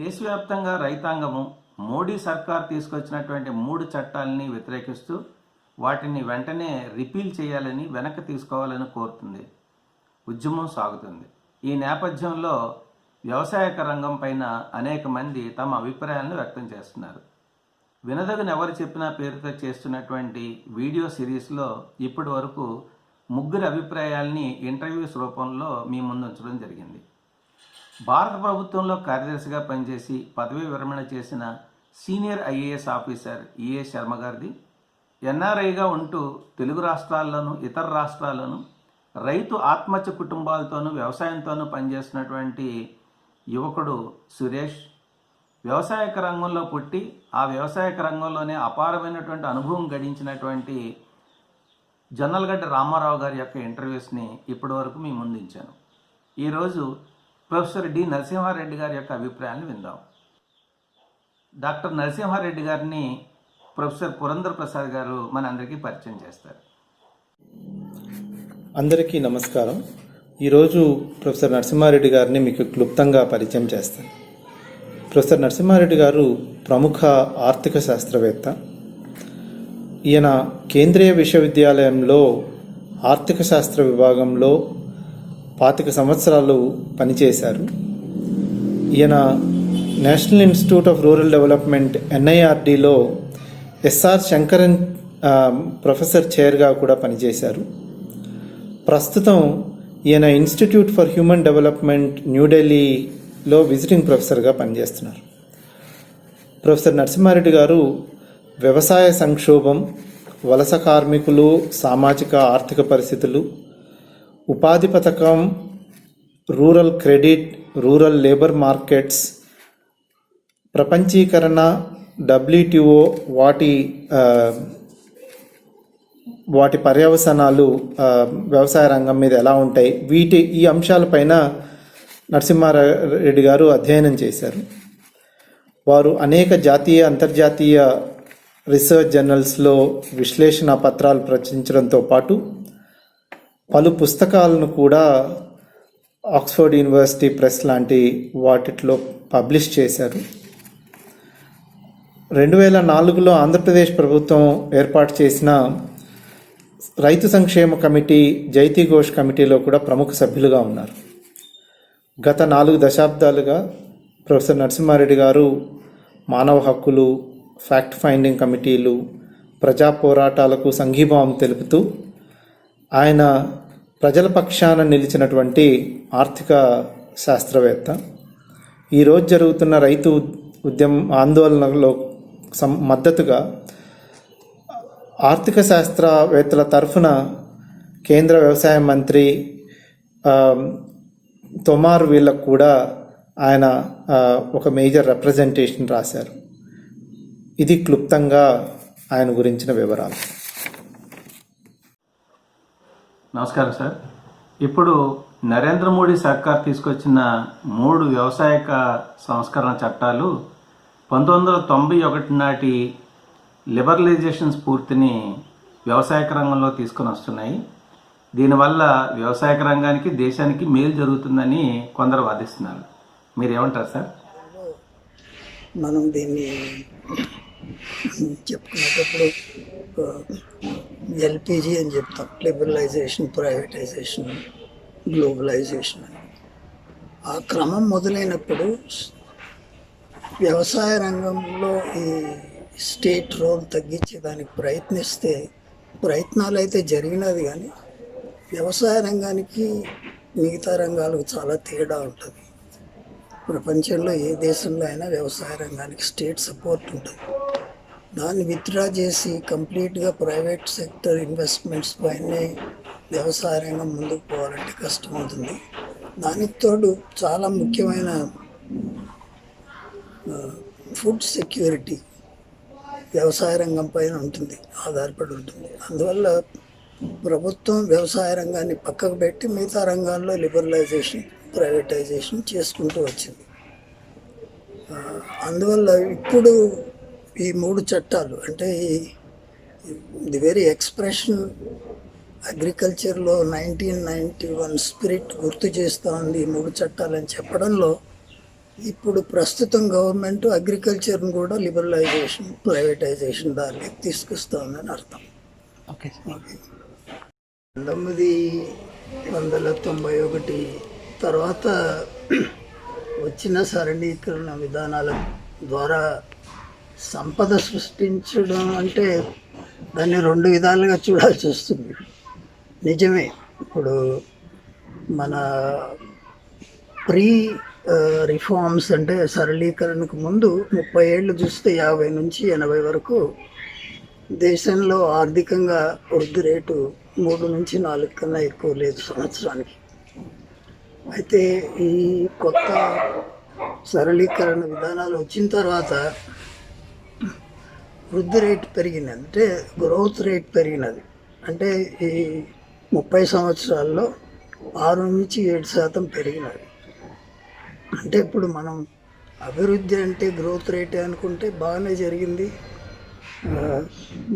దేశవ్యాప్తంగా రైతాంగము మోడీ సర్కార్ తీసుకొచ్చినటువంటి 3 చట్టాలని వ్యతిరేకిస్తూ వాటిని వెంటనే రిపీల్ చేయాలని వెనక్కి తీసుకోవాలని కోరుతుంది. ఉద్యమం సాగుతుంది. ఈ నేపథ్యంలో వ్యవసాయక రంగం పైన అనేక మంది తమ అభిప్రాయాలను వ్యక్తం చేస్తున్నారు. వినదగిన ఎవరు చెప్పినా పేరుతో చేస్తున్నటువంటి వీడియో సిరీస్లో ఇప్పటి వరకు 3 అభిప్రాయాల్ని ఇంటర్వ్యూస్ రూపంలో మీ ముందు ఉంచడం జరిగింది. భారత ప్రభుత్వంలో కార్యదర్శిగా పనిచేసి పదవీ విరమణ చేసిన senior IAS officer EA Sharma గారిది, ఎన్ఆర్ఐగా ఉంటూ తెలుగు రాష్ట్రాల్లోనూ ఇతర రాష్ట్రాల్లోనూ రైతు ఆత్మహత్య కుటుంబాలతోనూ వ్యవసాయంతోనూ పనిచేస్తున్నటువంటి యువకుడు సురేష్, వ్యవసాయక రంగంలో పుట్టి ఆ వ్యవసాయక రంగంలోనే అపారమైనటువంటి అనుభవం గడించినటువంటి జొన్నలగడ్డ రామారావు గారి యొక్క ఇంటర్వ్యూస్ని ఇప్పటి వరకు మీ ముందు ఉంచాను. ఈరోజు ప్రొఫెసర్ డి నరసింహారెడ్డి గారి యొక్క అభిప్రాయాన్ని విందాం. డాక్టర్ నరసింహారెడ్డి గారిని ప్రొఫెసర్ పురంధర్ ప్రసాద్ గారు మన అందరికీ పరిచయం చేస్తారు. అందరికీ నమస్కారం. ఈరోజు ప్రొఫెసర్ నరసింహారెడ్డి గారిని మీకు క్లుప్తంగా పరిచయం చేస్తాను. ప్రొఫెసర్ నరసింహారెడ్డి గారు ప్రముఖ ఆర్థిక శాస్త్రవేత్త. ఈయన కేంద్రీయ విశ్వవిద్యాలయంలో ఆర్థిక శాస్త్ర విభాగంలో 25 సంవత్సరాలు పనిచేశారు. ఈయన national institute of rural development NIRDలో SR శంకరన్ ప్రొఫెసర్ చైర్గా కూడా పనిచేశారు. ప్రస్తుతం ఈయన ఇన్స్టిట్యూట్ ఫర్ హ్యూమన్ డెవలప్మెంట్ న్యూఢిల్లీలో విజిటింగ్ ప్రొఫెసర్గా పనిచేస్తున్నారు. ప్రొఫెసర్ నరసింహారెడ్డి గారు వ్యవసాయ సంక్షోభం, వలస కార్మికులు, సామాజిక ఆర్థిక పరిస్థితులు, ఉపాధి పథకం, rural credit, rural labour markets, ప్రపంచీకరణ, WTO వాటి పర్యవసానాలు వ్యవసాయ రంగం మీద ఎలా ఉంటాయి, ఈ అంశాలపైన నరసింహారెడ్డి గారు అధ్యయనం చేశారు. వారు అనేక జాతీయ అంతర్జాతీయ రీసెర్చ్ జర్నల్స్లో విశ్లేషణ పత్రాలు ప్రచురించడంతో పాటు పలు పుస్తకాలను కూడా ఆక్స్ఫర్డ్ యూనివర్సిటీ ప్రెస్ లాంటి వాటిలో పబ్లిష్ చేశారు. 2004లో ఆంధ్రప్రదేశ్ ప్రభుత్వం ఏర్పాటు చేసిన రైతు సంక్షేమ కమిటీ, జైతీ ఘోష్ కమిటీలో కూడా ప్రముఖ సభ్యులుగా ఉన్నారు. గత 4 దశాబ్దాలుగా ప్రొఫెసర్ నరసింహారెడ్డి గారు మానవ హక్కులు, ఫ్యాక్ట్ ఫైండింగ్ కమిటీలు, ప్రజా పోరాటాలకు సంఘీభావం తెలుపుతూ ఆయన ప్రజల పక్షాన నిలిచినటువంటి ఆర్థిక శాస్త్రవేత్త. ఈరోజు జరుగుతున్న రైతు ఆందోళనలో మద్దతుగా ఆర్థిక శాస్త్రవేత్తల తరఫున కేంద్ర వ్యవసాయ మంత్రి తోమార్ వీళ్ళకు కూడా ఆయన ఒక మేజర్ రిప్రజెంటేషన్ రాశారు. ఇది క్లుప్తంగా ఆయన గురించిన వివరాలు. నమస్కారం సార్. ఇప్పుడు నరేంద్ర మోడీ సర్కార్ తీసుకొచ్చిన 3 వ్యవసాయక సంస్కరణ చట్టాలు 1991 నాటి లిబరలైజేషన్ స్ఫూర్తిని వ్యవసాయక రంగంలో తీసుకొని వస్తున్నాయి. దీనివల్ల వ్యవసాయక రంగానికి, దేశానికి మేలు జరుగుతుందని కొందరు వాదిస్తున్నారు. మీరేమంటారు సార్? మనం దీన్ని చెప్పుకునేటప్పుడు LPG అని చెప్తాం, లిబరలైజేషన్, ప్రైవేటైజేషన్, గ్లోబలైజేషన్ అని. ఆ క్రమం మొదలైనప్పుడు వ్యవసాయ రంగంలో ఈ స్టేట్ రోల్ తగ్గించేదానికి ప్రయత్నాలు అయితే జరిగినది, కానీ వ్యవసాయ రంగానికి మిగతా రంగాలకు చాలా తేడా ఉంటుంది. ప్రపంచంలో ఏ దేశంలో అయినా వ్యవసాయ రంగానికి స్టేట్ సపోర్ట్ ఉంటుంది. దాన్ని విత్డ్రా చేసి కంప్లీట్గా ప్రైవేట్ సెక్టర్ ఇన్వెస్ట్మెంట్స్ పైనే వ్యవసాయ రంగం ముందుకు పోవాలంటే కష్టమవుతుంది. దానికి తోడు చాలా ముఖ్యమైన ఫుడ్ సెక్యూరిటీ వ్యవసాయ రంగం పైన ఆధారపడి ఉంటుంది. అందువల్ల ప్రభుత్వం వ్యవసాయ రంగాన్ని పక్కకు పెట్టి మిగతా రంగాల్లో లిబరలైజేషన్, ప్రైవేటైజేషన్ చేసుకుంటూ వచ్చింది. అందువల్ల ఇప్పుడు ఈ 3 చట్టాలు, అంటే ది వెరీ ఎక్స్ప్రెషన్ అగ్రికల్చర్లో 1991 స్పిరిట్ గుర్తు చేస్తూ ఉంది. ఈ 3 చట్టాలని చెప్పడంలో ఇప్పుడు ప్రస్తుతం గవర్నమెంట్ అగ్రికల్చర్ని కూడా లిబరలైజేషన్, ప్రైవేటైజేషన్ దారిలోకి తీసుకొస్తామని అర్థం. ఓకే. 1991 తర్వాత వచ్చిన సరళీకరణ విధానాల ద్వారా సంపద సృష్టించడం అంటే దాన్ని 2 విధాలుగా చూడాల్సి వస్తుంది. నిజమే, ఇప్పుడు మన ప్రీ రిఫార్మ్స్ అంటే సరళీకరణకు ముందు 30 ఏళ్ళు చూస్తే 50 నుంచి 80 వరకు దేశంలో ఆర్థికంగా వృద్ధి రేటు 3 నుంచి 4 కన్నా ఎక్కువ లేదు సంవత్సరానికి. అయితే ఈ కొత్త సరళీకరణ విధానాలు వచ్చిన తర్వాత వృద్ధి రేటు పెరిగినది, అంటే గ్రోత్ రేట్ పెరిగినది. అంటే ఈ 30 సంవత్సరాల్లో 6 నుంచి 7% పెరిగినది. అంటే ఇప్పుడు మనం అభివృద్ధి అంటే గ్రోత్ రేటే అనుకుంటే బాగానే జరిగింది.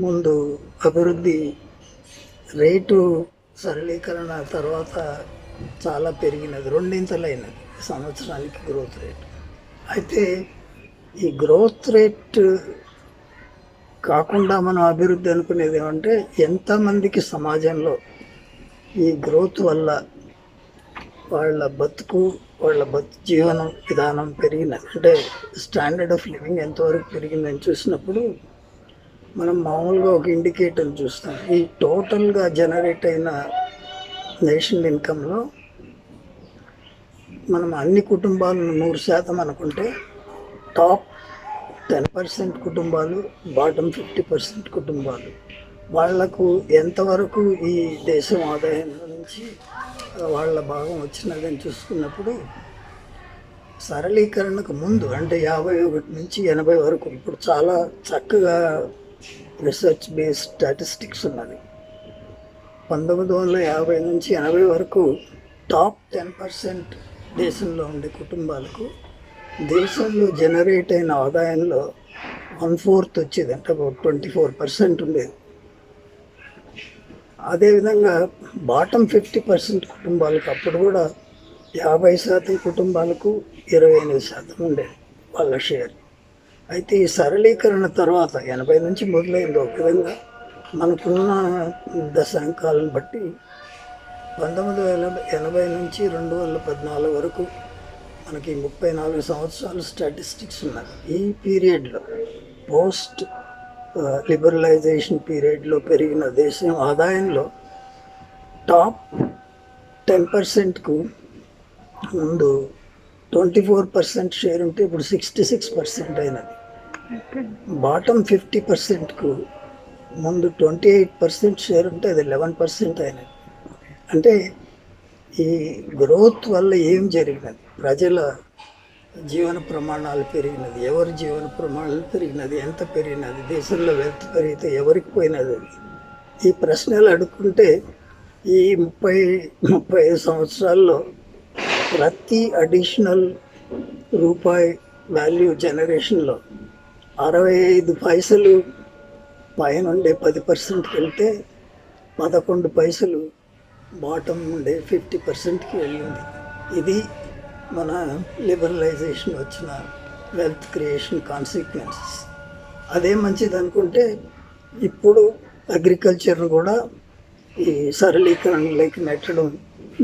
ముందు అభివృద్ధి రేటు సరళీకరణ తర్వాత చాలా పెరిగినది, 2 ఇంతలైనది సంవత్సరానికి గ్రోత్ రేట్. అయితే ఈ గ్రోత్ రేట్ కాకుండా మనం అభివృద్ధి అనుకునేది ఏమంటే ఎంతమందికి సమాజంలో ఈ గ్రోత్ వల్ల వాళ్ళ జీవన విధానం పెరిగినది, అంటే స్టాండర్డ్ ఆఫ్ లివింగ్ ఎంతవరకు పెరిగిందని చూసినప్పుడు మనం మామూలుగా ఒక ఇండికేటర్ చూస్తాం. ఈ టోటల్గా జనరేట్ అయిన నేషనల్ ఇన్కంలో మనం అన్ని కుటుంబాలను 100% అనుకుంటే టాప్ 10% కుటుంబాలు, బాటమ్ 50% కుటుంబాలు వాళ్లకు ఎంతవరకు ఈ దేశం ఆదాయం నుంచి వాళ్ళ భాగం వచ్చినదని చూసుకున్నప్పుడు సరళీకరణకు ముందు అంటే 51 నుంచి 80 వరకు ఇప్పుడు చాలా చక్కగా రీసెర్చ్ బేస్డ్ స్టాటిస్టిక్స్ ఉన్నది. 1950 నుంచి 80 వరకు టాప్ 10% దేశంలో ఉండే కుటుంబాలకు దేశంలో జనరేట్ అయిన ఆదాయంలో 1/4 వచ్చేది, అంటే 24% ఉండేది. అదేవిధంగా బాటమ్ 50% కుటుంబాలకు అప్పుడు కూడా 50% కుటుంబాలకు 28% ఉండేది వాళ్ళ షేర్. అయితే ఈ సరళీకరణ తర్వాత 80 నుంచి మొదలైంది ఒక విధంగా. మనకున్న దశాంకాలను బట్టి 1980 నుంచి 2014 వరకు మనకి 34 సంవత్సరాలు స్టాటిస్టిక్స్ ఉన్నాయి. ఈ పీరియడ్లో పోస్ట్ లిబరలైజేషన్ పీరియడ్లో పెరిగిన దేశం ఆదాయంలో టాప్ 10%కు ముందు 24% షేర్ ఉంటే ఇప్పుడు 66% అయినది. బాటమ్ 50%కు ముందు 28% షేర్ ఉంటే అది 11% అయినది. అంటే ఈ గ్రోత్ వల్ల ఏం జరిగినది? ప్రజల జీవన ప్రమాణాలు పెరిగినది. ఎవరి జీవన ప్రమాణాలు పెరిగినది? ఎంత పెరిగినది? దేశంలో వెల్త్ పెరిగితే ఎవరికి పోయినది? ఈ ప్రశ్నలు అడుక్కుంటే ఈ 35 సంవత్సరాల్లో ప్రతి అడిషనల్ రూపాయి వాల్యూ జనరేషన్లో 65 పైసలు పైనుండే 10%కి వెళ్తే 11 పైసలు బాటమ్ ఉండే 50%కి వెళ్ళింది. ఇది మన లిబరలైజేషన్ వచ్చిన వెల్త్ క్రియేషన్ కాన్సిక్వెన్సెస్. అదే మంచిది అనుకుంటే ఇప్పుడు అగ్రికల్చర్ను కూడా ఈ సరళీకరణలోకి నెట్టడం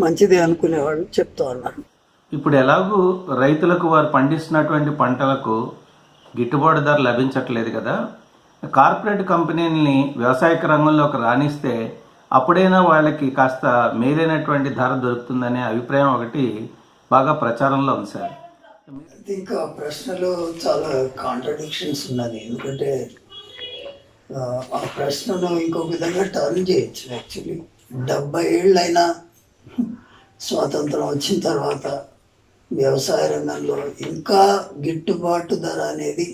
మంచిదే అనుకునే వాళ్ళు చెప్తా ఉన్నారు. ఇప్పుడు ఎలాగూ రైతులకు వారు పండిస్తున్నటువంటి పంటలకు గిట్టుబాటు ధర లభించట్లేదు కదా. కార్పొరేట్ కంపెనీలని వ్యవసాయక రంగంలోకి రాణిస్తే అప్పుడైనా వాళ్ళకి కాస్త మేలైనటువంటి ధర దొరుకుతుందనే అభిప్రాయం ఒకటి బాగా ప్రచారంలో ఉంది సార్. ఇంకా ప్రశ్నలో చాలా కాంట్రడిక్షన్స్ ఉన్నది. ఎందుకంటే ఆ ప్రశ్నను ఇంకొక విధంగా టర్న్ చేయొచ్చు. యాక్చువల్లీ 70 ఏళ్ళైనా స్వాతంత్రం వచ్చిన తర్వాత వ్యవసాయ రంగంలో ఇంకా గిట్టుబాటు ధర అనేది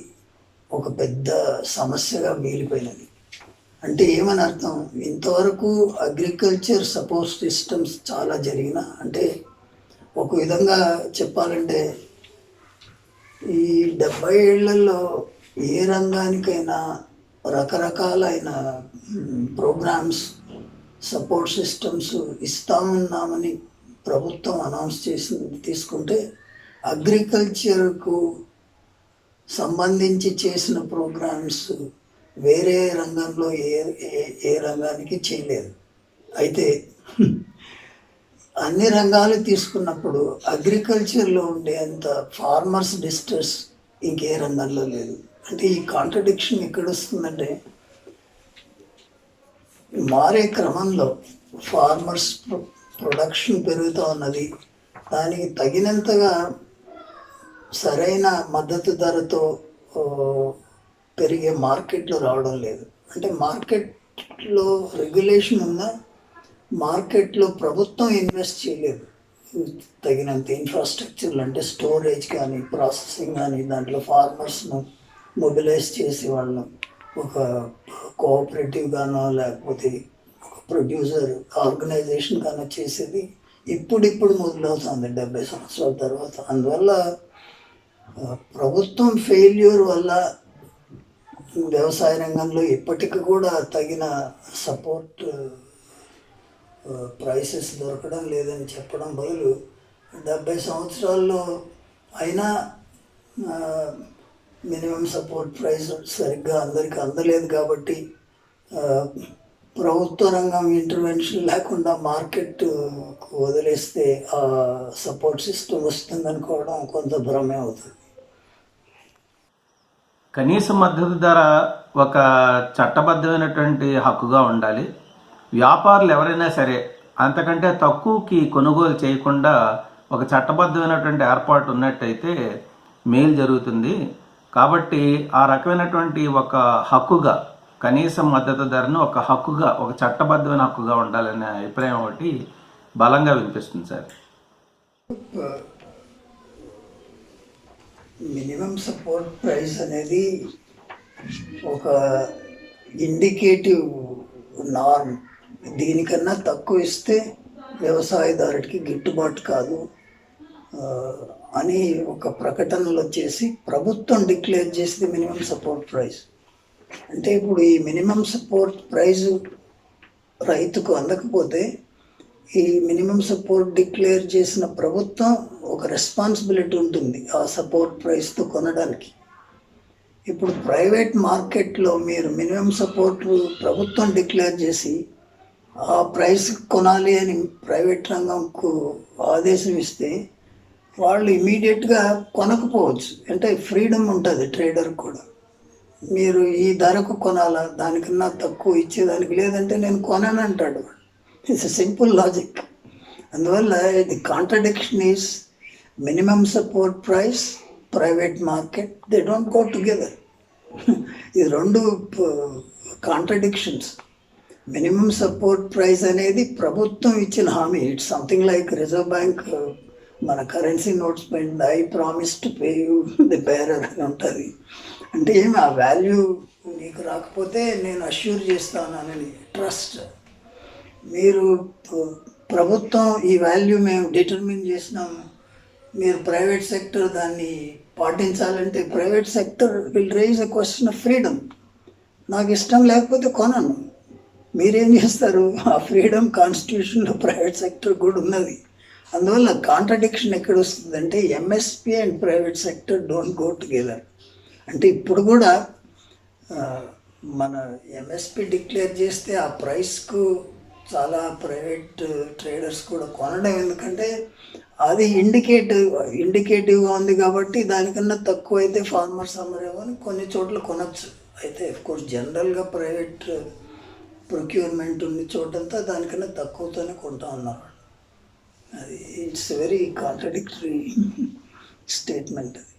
ఒక పెద్ద సమస్యగా మిగిలిపోయినది. అంటే ఏమని అర్థం? ఇంతవరకు అగ్రికల్చర్ సపోర్ట్ సిస్టమ్స్ చాలా జరిగిన, అంటే ఒక విధంగా చెప్పాలంటే ఈ 70 ఏళ్లలో ఏ రంగానికైనా రకరకాలైన ప్రోగ్రామ్స్, సపోర్ట్ సిస్టమ్స్ ఇస్తామన్నామని ప్రభుత్వం అనౌన్స్ చేసింది తీసుకుంటే అగ్రికల్చర్కు సంబంధించి చేసిన ప్రోగ్రామ్స్ వేరే రంగంలో ఏ రంగానికి చేయలేదు. అయితే అన్ని రంగాలు తీసుకున్నప్పుడు అగ్రికల్చర్లో ఉండేంత ఫార్మర్స్ డిస్ట్రెస్ ఇంకే రంగంలో లేదు. అంటే ఈ కాంట్రడిక్షన్ ఎక్కడ వస్తుందంటే, మారే క్రమంలో ఫార్మర్స్ ప్రొడక్షన్ పెరుగుతూ ఉన్నది, దానికి తగినంతగా సరైన మద్దతు ధరతో పెరిగే మార్కెట్లు రావడం లేదు. అంటే మార్కెట్లో రెగ్యులేషన్ ఉందా, మార్కెట్లో ప్రభుత్వం ఇన్వెస్ట్ చేయలేదు తగినంత ఇన్ఫ్రాస్ట్రక్చర్లు, అంటే స్టోరేజ్ కానీ ప్రాసెసింగ్ కానీ, దాంట్లో ఫార్మర్స్ను మొబిలైజ్ చేసి వాళ్ళను ఒక కోఆపరేటివ్ గానో లేకపోతే ఒక ప్రొడ్యూసర్ ఆర్గనైజేషన్ గానో చేసేది ఇప్పుడు మొదలవుతుంది 70 సంవత్సరాల తర్వాత. అందువల్ల ప్రభుత్వం ఫెయిల్యూర్ వల్ల వ్యవసాయ రంగంలో ఇప్పటికి కూడా తగిన సపోర్ట్ ప్రైసెస్ దొరకడం లేదని చెప్పడం బదులు 70 సంవత్సరాల్లో అయినా మినిమం సపోర్ట్ ప్రైస్ సరిగ్గా అందరికీ అందలేదు కాబట్టి ప్రభుత్వ రంగం ఇంటర్వెన్షన్ లేకుండా మార్కెట్ వదిలేస్తే ఆ సపోర్ట్ సిస్టమ్ వస్తుందనుకోవడం కొంత భ్రమే అవుతుంది. కనీస మద్దతు ధర ఒక చట్టబద్ధమైనటువంటి హక్కుగా ఉండాలి. వ్యాపారులు ఎవరైనా సరే అంతకంటే తక్కువకి కొనుగోలు చేయకుండా ఒక చట్టబద్ధమైనటువంటి ఏర్పాటు ఉన్నట్టయితే మేలు జరుగుతుంది. కాబట్టి ఆ రకమైనటువంటి ఒక హక్కుగా కనీస మద్దతు ధరను ఒక హక్కుగా, ఒక చట్టబద్ధమైన హక్కుగా ఉండాలనే అభిప్రాయం ఒకటి బలంగా వినిపిస్తుంది సార్. మినిమం సపోర్ట్ ప్రైస్ అనేది ఒక ఇండికేటివ్ నార్మ్. దీనికన్నా తక్కువ ఇస్తే వ్యవసాయదారుడికి గిట్టుబాటు కాదు అని ఒక ప్రకటనలో చేసి ప్రభుత్వం డిక్లేర్ చేసింది మినిమం సపోర్ట్ ప్రైస్. అంటే ఇప్పుడు ఈ మినిమం సపోర్ట్ ప్రైస్ రైతుకు అందకపోతే ఈ మినిమం సపోర్ట్ డిక్లేర్ చేసిన ప్రభుత్వం ఒక రెస్పాన్సిబిలిటీ ఉంటుంది ఆ సపోర్ట్ ప్రైస్తో కొనడానికి. ఇప్పుడు ప్రైవేట్ మార్కెట్లో మీరు మినిమం సపోర్ట్ ప్రభుత్వం డిక్లేర్ చేసి ఆ ప్రైస్ కొనాలి అని ప్రైవేట్ రంగంకు ఆదేశం ఇస్తే వాళ్ళు ఇమీడియట్గా కొనకపోవచ్చు. అంటే ఫ్రీడమ్ ఉంటుంది ట్రేడర్ కూడా, మీరు ఈ ధరకు కొనాలా, దానికన్నా తక్కువ ఇచ్చేదానికి లేదంటే నేను కొనను అంటాడు. It's a simple logic. అందువల్ల the contradiction is minimum support price, private market, they don't go together. ఇది రెండు కాంట్రడిక్షన్స్. మినిమం సపోర్ట్ ప్రైస్ అనేది ప్రభుత్వం ఇచ్చిన హామీ. It's something like reserve bank మన కరెన్సీ నోట్స్ పైన I promise to pay you the bearer అని ఉంటుంది. అంటే ఏమి ఆ వాల్యూ నీకు రాకపోతే నేను అష్యూర్ చేస్తానని ట్రస్ట్. మీరు ప్రభుత్వం ఈ వాల్యూ మేము డిటర్మిన్ చేసినాము, మీరు ప్రైవేట్ సెక్టర్ దాన్ని పాటించాలంటే private sector will raise a question of freedom. నాకు ఇష్టం లేకపోతే కొనను. మీరేం చేస్తారు? ఆ ఫ్రీడమ్ కాన్స్టిట్యూషన్లో ప్రైవేట్ సెక్టర్ కూడా ఉన్నది. అందువల్ల కాంట్రడిక్షన్ ఎక్కడ వస్తుందంటే MSP and private sector don't go together. అంటే ఇప్పుడు కూడా మన ఎంఎస్పి డిక్లేర్ చేస్తే ఆ ప్రైస్కు చాలా ప్రైవేట్ ట్రేడర్స్ కూడా కొనడం, ఎందుకంటే అది ఇండికేటివ్గా ఉంది కాబట్టి దానికన్నా తక్కువ అయితే ఫార్మర్స్ అమ్మరేమో అని కొన్ని చోట్ల కొనచ్చు. అయితే అఫ్కోర్స్ జనరల్గా ప్రైవేట్ ప్రొక్యూర్మెంట్ ఉన్న చోటంతా దానికన్నా తక్కువతోనే కొంటా ఉన్నారు. అది ఇట్స్ వెరీ కాంట్రడిక్టరీ స్టేట్మెంట్. అది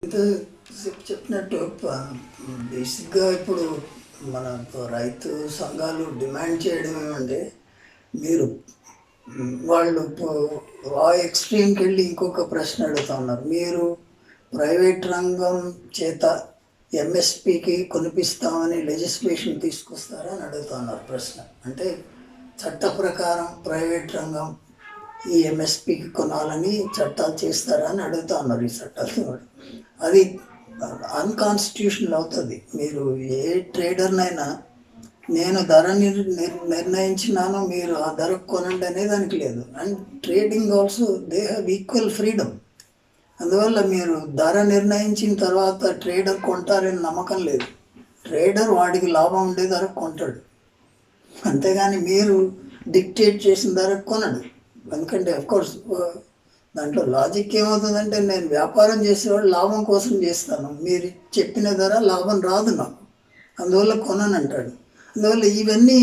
ఇది చెప్పినట్టు బేసిక్గా ఇప్పుడు మన రైతు సంఘాలు డిమాండ్ చేయడం ఏమంటే, మీరు వాళ్ళు ఆ ఎక్స్ట్రీమ్కి వెళ్ళి ఇంకొక ప్రశ్న అడుగుతా ఉన్నారు. మీరు ప్రైవేట్ రంగం చేత ఎంఎస్పికి కొనిపిస్తామని లెజిస్లేషన్ తీసుకొస్తారా అని అడుగుతా ఉన్నారు ప్రశ్న. అంటే చట్ట ప్రకారం ప్రైవేట్ రంగం ఈ ఎంఎస్పికి కొనాలని చట్టాలు చేస్తారా అని అడుగుతా ఉన్నారు. ఈ చట్టాలు అది అన్కాన్స్టిట్యూషనల్ అవుతుంది. మీరు ఏ ట్రేడర్నైనా నేను ధర నిర్ణయించినాను, మీరు ఆ ధరకు కొనండి అనే దానికి లేదు. And trading also they have equal freedom. అందువల్ల మీరు ధర నిర్ణయించిన తర్వాత ట్రేడర్ కొంటారని నమ్మకం లేదు. ట్రేడర్ వాడికి లాభం ఉండే ధర కొంటాడు, అంతేగాని మీరు డిక్టేట్ చేసిన ధర కొనడు. ఎందుకంటే అఫ్కోర్స్ దాంట్లో లాజిక్ ఏమవుతుందంటే, నేను వ్యాపారం చేసేవాడు లాభం కోసం చేస్తాను, మీరు చెప్పిన ధర లాభం రాదు నాకు, అందువల్ల కొనని అంటాడు. అందువల్ల ఇవన్నీ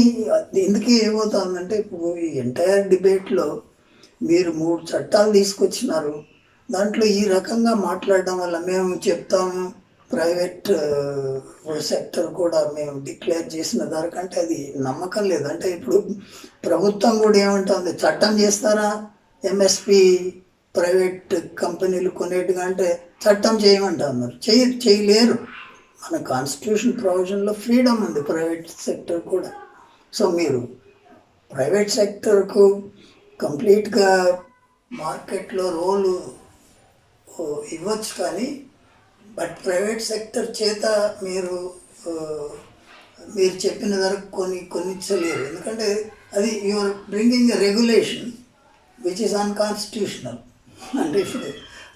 ఎందుకే ఏమవుతుందంటే, ఇప్పుడు ఈ ఎంటైర్ డిబేట్లో మీరు 3 చట్టాలు తీసుకొచ్చినారు. దాంట్లో ఈ రకంగా మాట్లాడడం వల్ల మేము చెప్తాము ప్రైవేట్ సెక్టర్ కూడా మేము డిక్లేర్ చేసిన ధర కంటే అది నమ్మకం లేదు. అంటే ఇప్పుడు ప్రభుత్వం కూడా ఏమంటుంది, చట్టం చేస్తారా ఎంఎస్పి ప్రైవేట్ కంపెనీలు కొనేట్టుగా అంటే చట్టం చేయమంటున్నారు. చేయలేరు. మన కాన్స్టిట్యూషన్ ప్రొవిజన్లో ఫ్రీడమ్ ఉంది ప్రైవేట్ సెక్టర్ కూడా. సో మీరు ప్రైవేట్ సెక్టర్కు కంప్లీట్గా మార్కెట్లో రోలు ఇవ్వచ్చు, కానీ బట్ ప్రైవేట్ సెక్టర్ చేత మీరు చెప్పిన ధర కొనిచ్చలేరు. ఎందుకంటే అది you're bringing a regulation which is unconstitutional. అంటే ఇప్పుడు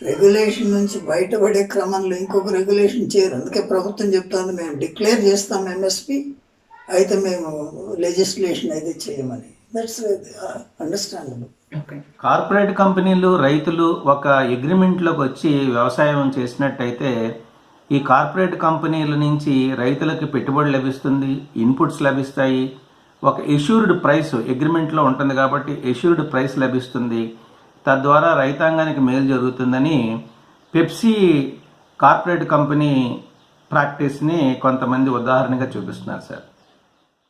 రెగ్యులేషన్ నుంచి బయటపడే క్రమంలో ఇంకొక రెగ్యులేషన్ చేయరు. అందుకే ప్రభుత్వం చెప్తుంది, మేము డిక్లేర్ చేస్తాం ఎంఎస్పి, అయితే మేము లెజిస్లేషన్ అయితే చేయమని. That's understandable. కార్పొరేట్ కంపెనీలు, రైతులు ఒక అగ్రిమెంట్లోకి వచ్చి వ్యవసాయం చేసినట్టయితే ఈ కార్పొరేట్ కంపెనీల నుంచి రైతులకి పెట్టుబడి లభిస్తుంది, ఇన్పుట్స్ లభిస్తాయి, ఒక ఎష్యూర్డ్ ప్రైస్ అగ్రిమెంట్లో ఉంటుంది కాబట్టి ఎష్యూర్డ్ ప్రైస్ లభిస్తుంది. తద్వారా రైతాంగానికి మేలు జరుగుతుందని పెప్సీ కార్పొరేట్ కంపెనీ ప్రాక్టీస్ని కొంతమంది ఉదాహరణగా చూపిస్తున్నారు సార్.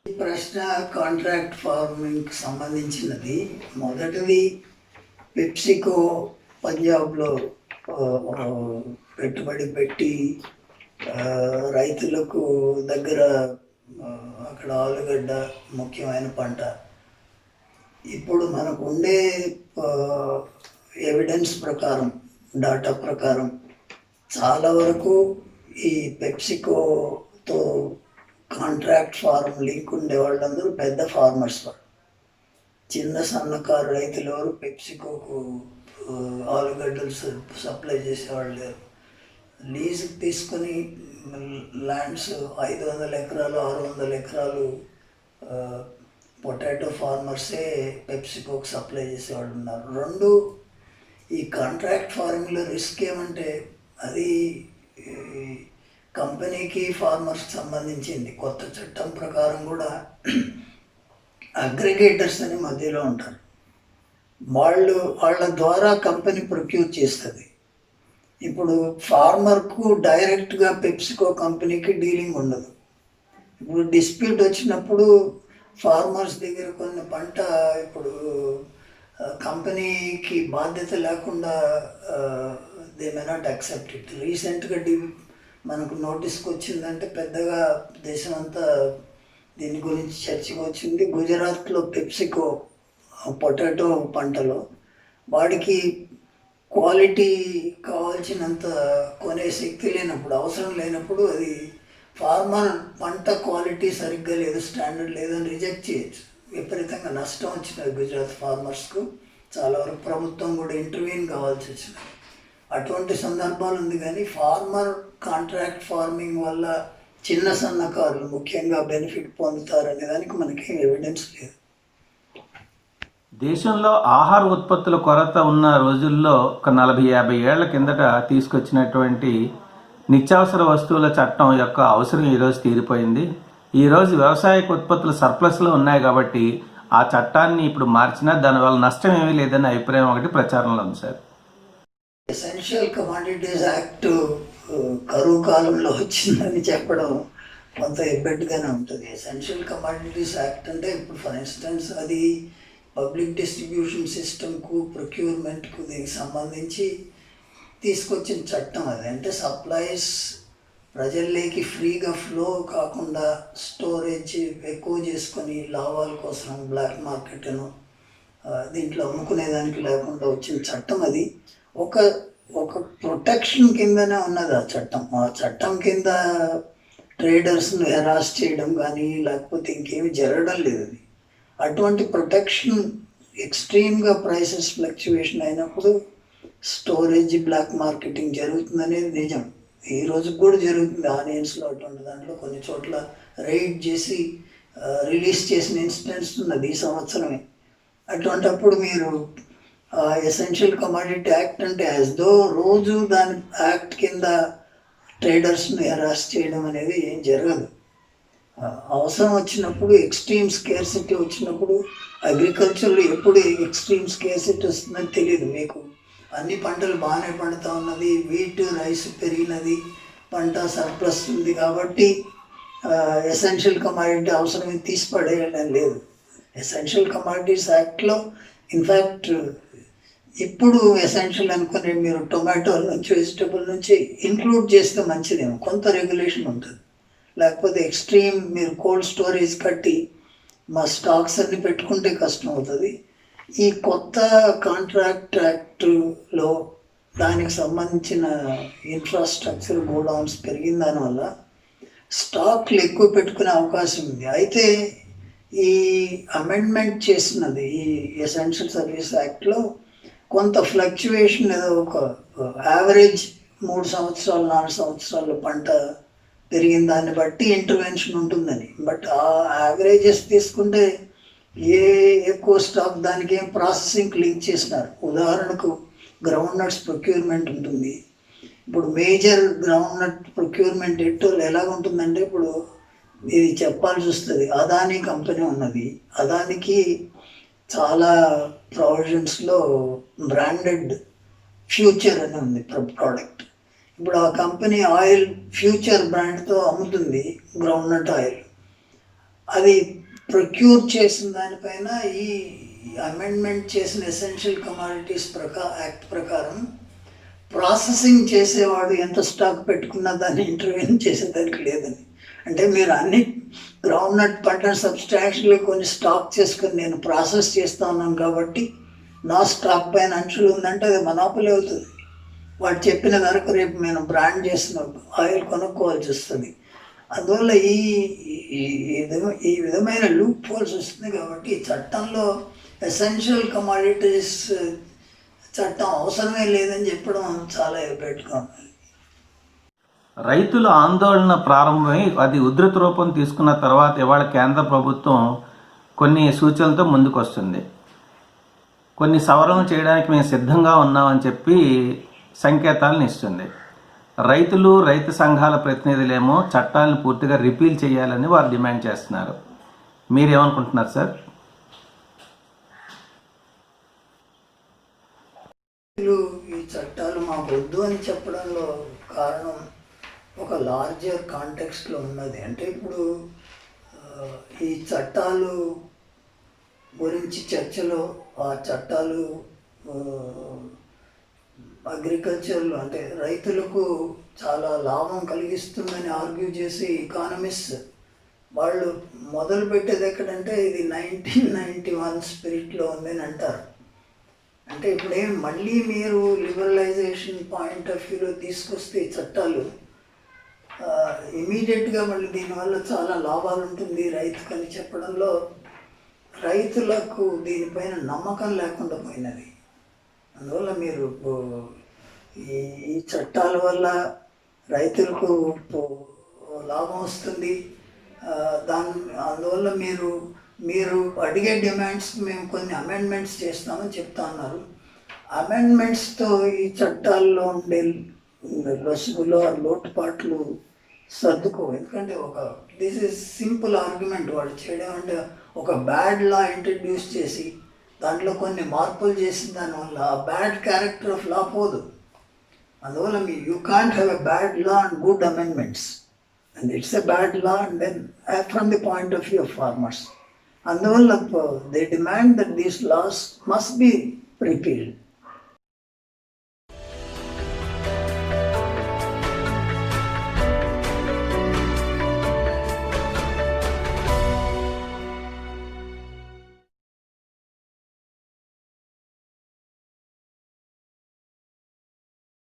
ఈ ప్రశ్న కాంట్రాక్ట్ ఫార్మింగ్కి సంబంధించినది. మొదటిది పెప్సికో పంజాబ్లో పెట్టుబడి పెట్టి రైతులకు దగ్గర అక్కడ ఆలుగడ్డ ముఖ్యమైన పంట. ఇప్పుడు మనకు ఉండే ఎవిడెన్స్ ప్రకారం, డాటా ప్రకారం చాలా వరకు ఈ పెప్సికోతో కాంట్రాక్ట్ ఫార్మ్ లింక్ ఉండే వాళ్ళందరూ పెద్ద ఫార్మర్స్ వాళ్ళు. చిన్న సన్నకారు రైతులు ఎవరు పెప్సికోకు ఆలుగడ్డలు సప్లై చేసేవాళ్ళు లేరు. లీజుకి తీసుకొని ల్యాండ్స్ 500 ఎకరాలు 600 ఎకరాలు పొటాటో ఫార్మర్సే పెప్సికోకి సప్లై చేసేవాళ్ళు ఉన్నారు. 2, ఈ కాంట్రాక్ట్ ఫార్మింగ్లో రిస్క్ ఏమంటే అది కంపెనీకి ఫార్మర్స్కి సంబంధించింది. కొత్త చట్టం ప్రకారం కూడా అగ్రిగేటర్స్ అని మధ్యలో ఉంటారు. వాళ్ళ ద్వారా కంపెనీ ప్రొక్యూర్ చేస్తుంది. ఇప్పుడు ఫార్మర్కు డైరెక్ట్గా పెప్సికో కంపెనీకి డీలింగ్ ఉండదు. ఇప్పుడు డిస్ప్యూట్ వచ్చినప్పుడు ఫార్మర్స్ దగ్గర కొన్ని పంట ఇప్పుడు కంపెనీకి బాధ్యత లేకుండా they may not accept it. రీసెంట్గా మనకు నోటీస్కి వచ్చిందంటే పెద్దగా దేశం అంతా దీని గురించి చర్చకు వచ్చింది. గుజరాత్లో పెప్సికో పొటాటో పంటలో వాడికి క్వాలిటీ కావాల్సినంత కొనే శక్తి లేనప్పుడు, అవసరం లేనప్పుడు అది ఫార్మర్ పంట క్వాలిటీ సరిగ్గా లేదు, స్టాండర్డ్ లేదని రిజెక్ట్ చేయొచ్చు. విపరీతంగా నష్టం వచ్చినది గుజరాత్ ఫార్మర్స్కు. చాలా వరకు ప్రభుత్వం కూడా ఇంటర్వ్యూన్ కావాల్సి వచ్చింది. అటువంటి సందర్భాలు ఉంది. కానీ ఫార్మర్ కాంట్రాక్ట్ ఫార్మింగ్ వల్ల చిన్న సన్నకారులు ముఖ్యంగా బెనిఫిట్ పొందుతారనే దానికి మనకి ఎవిడెన్స్ లేదు. దేశంలో ఆహార ఉత్పత్తుల కొరత ఉన్న రోజుల్లో ఒక 40-50 ఏళ్ల కిందట తీసుకొచ్చినటువంటి నిత్యావసర వస్తువుల చట్టం యొక్క అవసరం ఈరోజు తీరిపోయింది. ఈరోజు వ్యవసాయ ఉత్పత్తులు సర్ప్లస్లో ఉన్నాయి కాబట్టి ఆ చట్టాన్ని ఇప్పుడు మార్చినా దానివల్ల నష్టం ఏమీ లేదనే అభిప్రాయం ఒకటి ప్రచారంలో ఉంది సార్. ఎసెన్షియల్ కమాడిటీస్ యాక్ట్ కరువు కాలంలో వచ్చిందని చెప్పడం కొంత ఇబ్బందిగానే ఉంటుంది. ఎసెన్షియల్ కమాడిటీస్ యాక్ట్ అంటే ఇప్పుడు ఫర్ ఇన్స్టెన్స్ అది పబ్లిక్ డిస్ట్రిబ్యూషన్ సిస్టమ్కు, ప్రొక్యూర్మెంట్కు దీనికి సంబంధించి తీసుకొచ్చిన చట్టం. అది అంటే సప్లైస్ ప్రజల్లోకి ఫ్రీగా ఫ్లో కాకుండా స్టోరేజ్ ఎక్కువ చేసుకొని లాభాల కోసం బ్లాక్ మార్కెట్ను దీంట్లో అమ్ముకునేదానికి లేకుండా వచ్చిన చట్టం. అది ఒక ప్రొటెక్షన్ కిందనే ఉన్నది ఆ చట్టం. ఆ చట్టం కింద ట్రేడర్స్ను హెరాస్ చేయడం కానీ లేకపోతే ఇంకేమీ జరగడం లేదు. అది అటువంటి ప్రొటెక్షన్ ఎక్స్ట్రీమ్గా ప్రైసెస్ ఫ్లక్చువేషన్ అయినప్పుడు స్టోరేజ్ బ్లాక్ మార్కెటింగ్ జరుగుతుందనేది నిజం. ఈ రోజు కూడా జరుగుతుంది. ఆనియన్స్లో అటువంటి దాంట్లో కొన్ని చోట్ల రైడ్ చేసి రిలీజ్ చేసిన ఇన్సిడెంట్స్ ఉన్నది ఈ సంవత్సరమే. అటువంటప్పుడు మీరు ఎసెన్షియల్ కమోడిటీ యాక్ట్ అంటే యాజ్ దో రోజు దాని యాక్ట్ కింద ట్రేడర్స్ను హెరాస్ చేయడం అనేది ఏం జరగదు. అవసరం వచ్చినప్పుడు, ఎక్స్ట్రీమ్ స్కేర్సిటీ వచ్చినప్పుడు, అగ్రికల్చర్లో ఎప్పుడు ఎక్స్ట్రీమ్ స్కేర్సిటీ వస్తుందని తెలియదు మీకు. అన్ని పంటలు బాగానే పండుతూ ఉన్నది, వీట్ రైస్ పెరిగినది, పంట సర్ప్లస్ ఉంది కాబట్టి ఎసెన్షియల్ కమోడిటీ అవసరమే తీసి పడేయడం లేదు. ఎసెన్షియల్ కమోడిటీస్ యాక్ట్లో ఇన్ఫ్యాక్ట్ ఇప్పుడు ఎసెన్షియల్ అనుకునే మీరు టొమాటోల నుంచి వెజిటబుల్ నుంచి ఇంక్లూడ్ చేస్తే మంచిదేమో, కొంత రెగ్యులేషన్ ఉంటుంది. లేకపోతే ఎక్స్ట్రీమ్ మీరు కోల్డ్ స్టోరేజ్ కట్టి మా స్టాక్స్ అన్ని పెట్టుకుంటే కష్టం అవుతుంది. ఈ కొత్త కాంట్రాక్ట్ యాక్ట్లో దానికి సంబంధించిన ఇన్ఫ్రాస్ట్రక్చర్ గోడౌన్స్ పెరిగిన దానివల్ల స్టాక్లు ఎక్కువ పెట్టుకునే అవకాశం ఉంది. అయితే ఈ అమెండ్మెంట్ చేసినది ఈ ఎసెన్షియల్ సర్వీస్ యాక్ట్లో కొంత ఫ్లక్చువేషన్, ఏదో ఒక యావరేజ్ 3 సంవత్సరాలు 4 సంవత్సరాలు పంట పెరిగిన దాన్ని బట్టి ఇంటర్వెన్షన్ ఉంటుందని. బట్ ఆ యావరేజెస్ తీసుకుంటే ఏ ఎక్కువ స్టాక్ దానికి ఏం ప్రాసెసింగ్ లింక్ చేసినారు. ఉదాహరణకు గ్రౌండ్ నట్స్ ప్రొక్యూర్మెంట్ ఉంటుంది. ఇప్పుడు మేజర్ గ్రౌండ్ నట్ ప్రొక్యూర్మెంట్ ఎట్టోళ్ళు ఎలాగ ఉంటుందంటే, ఇప్పుడు ఇది చెప్పాల్సి వస్తుంది. అదానీ కంపెనీ ఉన్నది. అదానికి చాలా ప్రావిజన్స్లో బ్రాండెడ్ ఫ్యూచర్ అని ఉంది ప్రోడక్ట్. ఇప్పుడు ఆ కంపెనీ ఆయిల్ ఫ్యూచర్ బ్రాండ్తో అమ్ముతుంది గ్రౌండ్ నట్ ఆయిల్. అది ప్రొక్యూర్ చేసిన దానిపైన ఈ అమెండ్మెంట్ చేసిన ఎసెన్షియల్ కమోడిటీస్ యాక్ట్ ప్రకారం ప్రాసెసింగ్ చేసేవాడు ఎంత స్టాక్ పెట్టుకున్నా దాన్ని ఇంటర్వ్యూన్ చేసేదానికి లేదని. అంటే మీరు అన్ని గ్రౌండ్ నట్ పంట సబ్స్టాన్షియల్గా కొన్ని స్టాక్ చేసుకొని నేను ప్రాసెస్ చేస్తూ ఉన్నాను కాబట్టి నా స్టాక్ పైన అంచులు ఉందంటే అది మొనోపొలీ అవుతుంది. వాడు చెప్పిన ధరకు రేపు నేను బ్రాండ్ చేసిన ఆయిల్ కొనుక్కోవాల్సి వస్తుంది. అందువల్ల ఈ విధమైన లూప్ హోల్స్ వస్తుంది. కాబట్టి ఈ చట్టంలో ఎసెన్షియల్ కమోడిటీస్ చట్టం అవసరమే లేదని చెప్పడం చాలా ఎబ్బెట్టుగా ఉంది. రైతుల ఆందోళన ప్రారంభమై అది ఉధృత రూపం తీసుకున్న తర్వాత ఇవాళ కేంద్ర ప్రభుత్వం కొన్ని సూచనలతో ముందుకు వస్తుంది. కొన్ని సవరణలు చేయడానికి మేము సిద్ధంగా ఉన్నామని చెప్పి సంకేతాలను ఇస్తుంది. రైతులు, రైతు సంఘాల ప్రతినిధులేమో చట్టాలను పూర్తిగా రిపీల్ చేయాలని వారు డిమాండ్ చేస్తున్నారు. మీరేమనుకుంటున్నారు సార్? ఈ చట్టాలు మాకు వద్దు అని చెప్పడంలో కారణం ఒక లార్జర్ కాంటెక్స్ట్లో ఉన్నది. అంటే ఇప్పుడు ఈ చట్టాలు గురించి చర్చలో ఆ చట్టాలు అగ్రికల్చర్లో అంటే రైతులకు చాలా లాభం కలిగిస్తుందని ఆర్గ్యూ చేసి ఎకానమిస్ట్ వాళ్ళు మొదలు పెట్టేది ఎక్కడంటే ఇది 1991 స్పిరిట్లో ఉందని అంటారు. అంటే ఇప్పుడేం మళ్ళీ మీరు లిబరలైజేషన్ పాయింట్ ఆఫ్ వ్యూలో తీసుకొస్తే ఈ చట్టాలు ఇమీడియట్గా మళ్ళీ దీనివల్ల చాలా లాభాలు ఉంటుంది రైతుకు అని చెప్పడంలో రైతులకు దీనిపైన నమ్మకం లేకుండా పోయినది. అందువల్ల మీరు ఈ చట్టాల వల్ల రైతులకు లాభం వస్తుంది. అందువల్ల మీరు అడిగే డిమాండ్స్ మేము కొన్ని అమెండ్మెంట్స్ చేస్తామని చెప్తా ఉన్నారు. అమెండ్మెంట్స్తో ఈ చట్టాల్లో ఉండే లొసుగులు లోటుపాట్లు సర్దుకో. ఎందుకంటే దిస్ ఈజ్ సింపుల్ ఆర్గ్యుమెంట్ వాడు చేయడం. అంటే ఒక బ్యాడ్ లా ఇంట్రడ్యూస్ చేసి దాంట్లో కొన్ని మార్పులు చేసిన దానివల్ల ఆ బ్యాడ్ క్యారెక్టర్ ఆఫ్ లా పోదు. అందువల్ల you can't have a bad law and good amendments, and it's a bad law and then from the point of view of farmers. అందువల్ల they demand that these laws must be repealed.